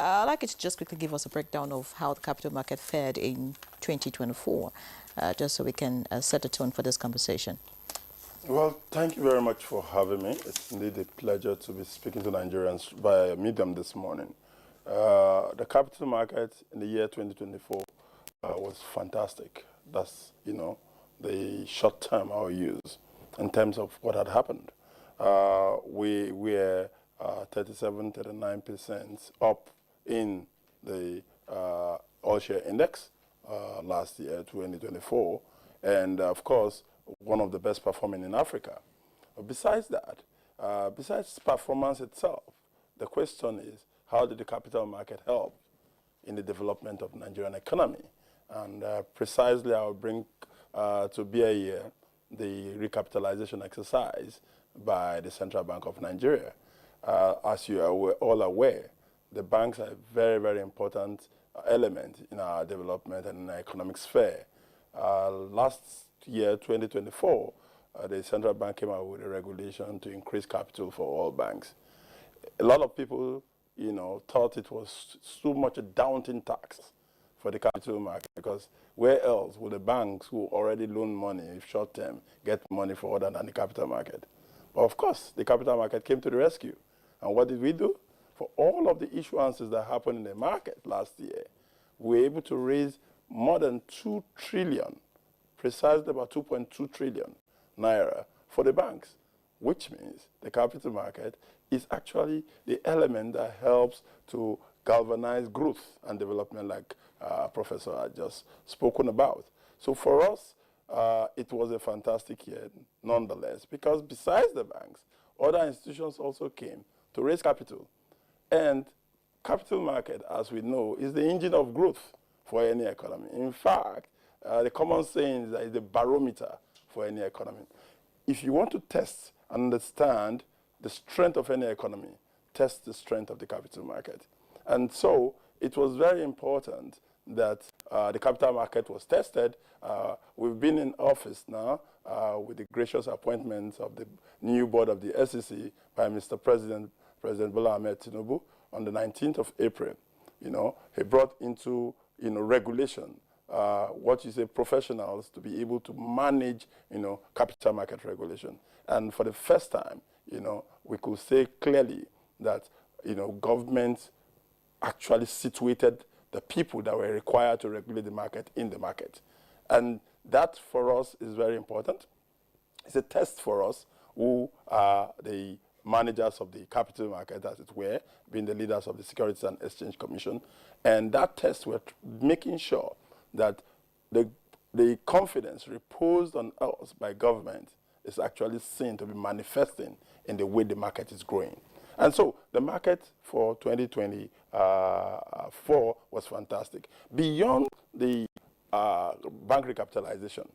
I'd like you to just quickly give us a breakdown of how the capital market fared in 2024, just so we can set a tone for this conversation. Well, thank you very much for having me. It's indeed a pleasure to be speaking to Nigerians via medium this morning. The capital market in the year 2024 was fantastic. That's, the short term I'll use in terms of what had happened. We were 37, 39% up in the all share index last year, 2024. And of course, one of the best performing in Africa. Besides that, besides performance itself, the question is, how did the capital market help in the development of the Nigerian economy? And precisely, I will bring to bear here the recapitalization exercise by the Central Bank of Nigeria. As you are all aware, the banks are a very, very important element in our development and in our economic sphere. Last year, 2024, the central bank came out with a regulation to increase capital for all banks. A lot of people, thought it was too much a daunting tax for the capital market, because where else would the banks who already loan money short term get money for other than the capital market? But of course, the capital market came to the rescue. And what did we do? For all of the issuances that happened in the market last year, we were able to raise more than 2 trillion, precisely about 2.2 trillion naira for the banks, which means the capital market is actually the element that helps to galvanize growth and development, like Professor had just spoken about. So for us, it was a fantastic year nonetheless, because besides the banks, other institutions also came to raise capital. And capital market, as we know, is the engine of growth for any economy. In fact, the common saying is that it's the barometer for any economy. If you want to test and understand the strength of any economy, test the strength of the capital market. And so it was very important that the capital market was tested. We've been in office now with the gracious appointments of the new board of the SEC by Mr. President Bola Ahmed Tinubu on the 19th of April. He brought into regulation what you say professionals to be able to manage capital market regulation. And for the first time, we could say clearly that government actually situated the people that were required to regulate the market in the market. And that for us is very important. It's a test for us who are the managers of the capital market, as it were, being the leaders of the Securities and Exchange Commission. And that test, we're making sure that the confidence reposed on us by government is actually seen to be manifesting in the way the market is growing. And so the market for 2024 was fantastic. Beyond the bank recapitalization,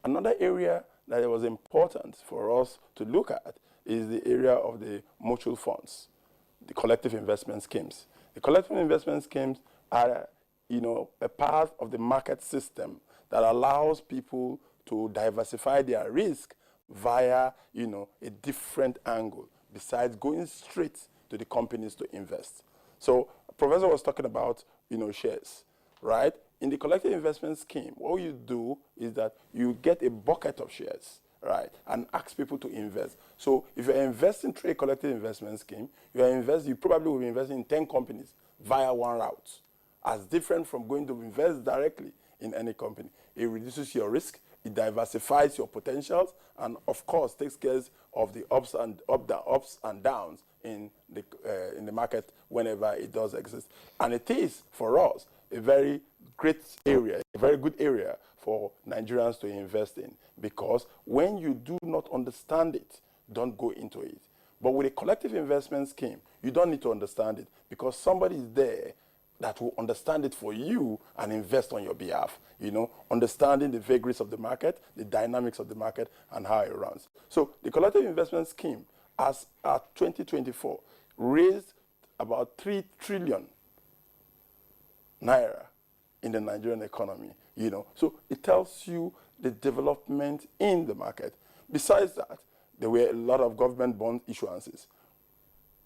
another area that it was important for us to look at is the area of the mutual funds, the collective investment schemes. The collective investment schemes are, a part of the market system that allows people to diversify their risk via, a different angle, besides going straight to the companies to invest. So, Professor was talking about, shares, right? In the collective investment scheme, what you do is that you get a bucket of shares, right, and ask people to invest. So, if you're investing through a collective investment scheme, you probably will be investing in 10 companies via one route, as different from going to invest directly in any company. It reduces your risk, it diversifies your potentials, and of course takes care of the ups and downs in the market whenever it does exist. And it is, for us, a very great area, a very good area for Nigerians to invest in, because when you do not understand it, don't go into it. But with a collective investment scheme, you don't need to understand it, because somebody is there that will understand it for you and invest on your behalf, understanding the vagaries of the market, the dynamics of the market, and how it runs. So the collective investment scheme, as at 2024, raised about 3 trillion naira in the Nigerian economy, So it tells you the development in the market. Besides that, there were a lot of government bond issuances.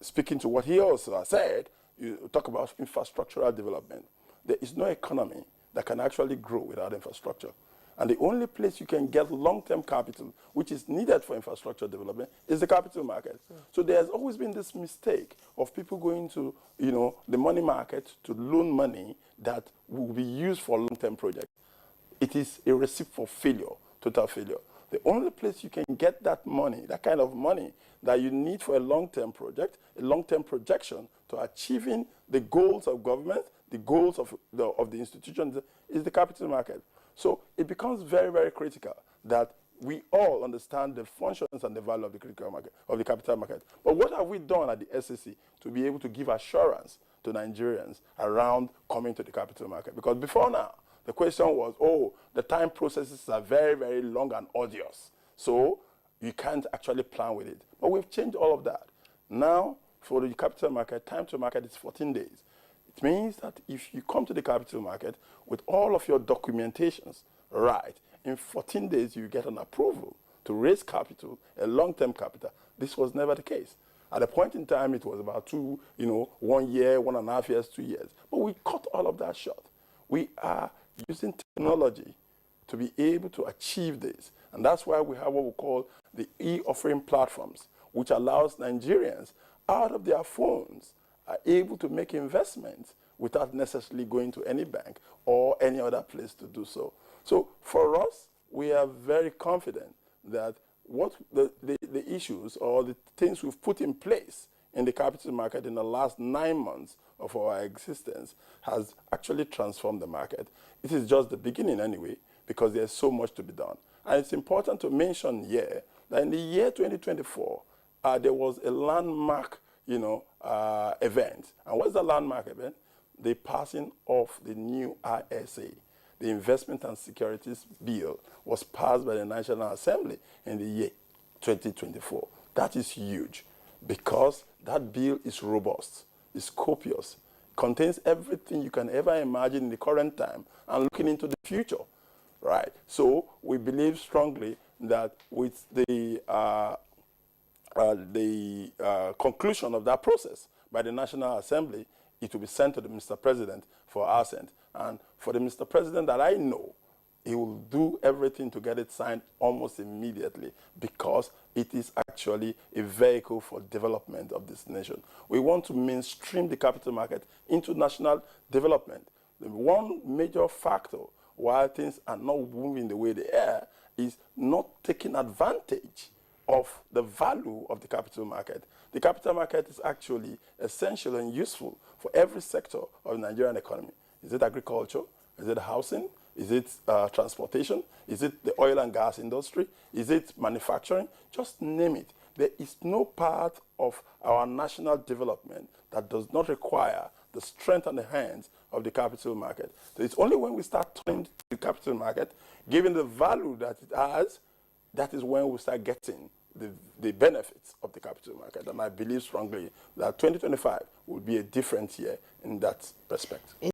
Speaking to what he also said, you talk about infrastructural development. There is no economy that can actually grow without infrastructure. And the only place you can get long-term capital, which is needed for infrastructure development, is the capital market. So there's always been this mistake of people going to, the money market to loan money that will be used for long-term projects. It is a recipe for failure, total failure. The only place you can get that money, that kind of money that you need for a long-term project, a long-term projection to achieving the goals of government, the goals of the institutions, is the capital market. So it becomes very, very critical that we all understand the functions and the value of the critical market, of the capital market. But what have we done at the SEC to be able to give assurance to Nigerians around coming to the capital market? Because before now, the question was, the time processes are very, very long and arduous. So you can't actually plan with it. But we've changed all of that. Now, for the capital market, time to market is 14 days. It means that if you come to the capital market with all of your documentations right, in 14 days you get an approval to raise capital, a long-term capital. This was never the case. At a point in time, it was about 1 year, 1.5 years, 2 years. But we cut all of that short. We are using technology to be able to achieve this. And that's why we have what we call the e-offering platforms, which allows Nigerians out of their phones are able to make investments without necessarily going to any bank or any other place to do so. So for us, we are very confident that what the issues or the things we've put in place in the capital market in the last 9 months of our existence has actually transformed the market. It is just the beginning anyway, because there's so much to be done. And it's important to mention here that in the year 2024, there was a landmark event. And what's the landmark event? The passing of the new ISA, the Investment and Securities Bill, was passed by the National Assembly in the year 2024. That is huge because that bill is robust, is copious, contains everything you can ever imagine in the current time and looking into the future, right? So we believe strongly that with the conclusion of that process by the National Assembly, it will be sent to the Mr. President for assent. And for the Mr. President that I know, he will do everything to get it signed almost immediately because it is actually a vehicle for development of this nation. We want to mainstream the capital market into national development. The one major factor why things are not moving the way they are is not taking advantage of the value of the capital market. The capital market is actually essential and useful for every sector of the Nigerian economy. Is it agriculture? Is it housing? Is it transportation? Is it the oil and gas industry? Is it manufacturing? Just name it. There is no part of our national development that does not require the strength and the hands of the capital market. So it's only when we start turning to the capital market, given the value that it has, that is when we start getting the benefits of the capital market. And I believe strongly that 2025 will be a different year in that respect.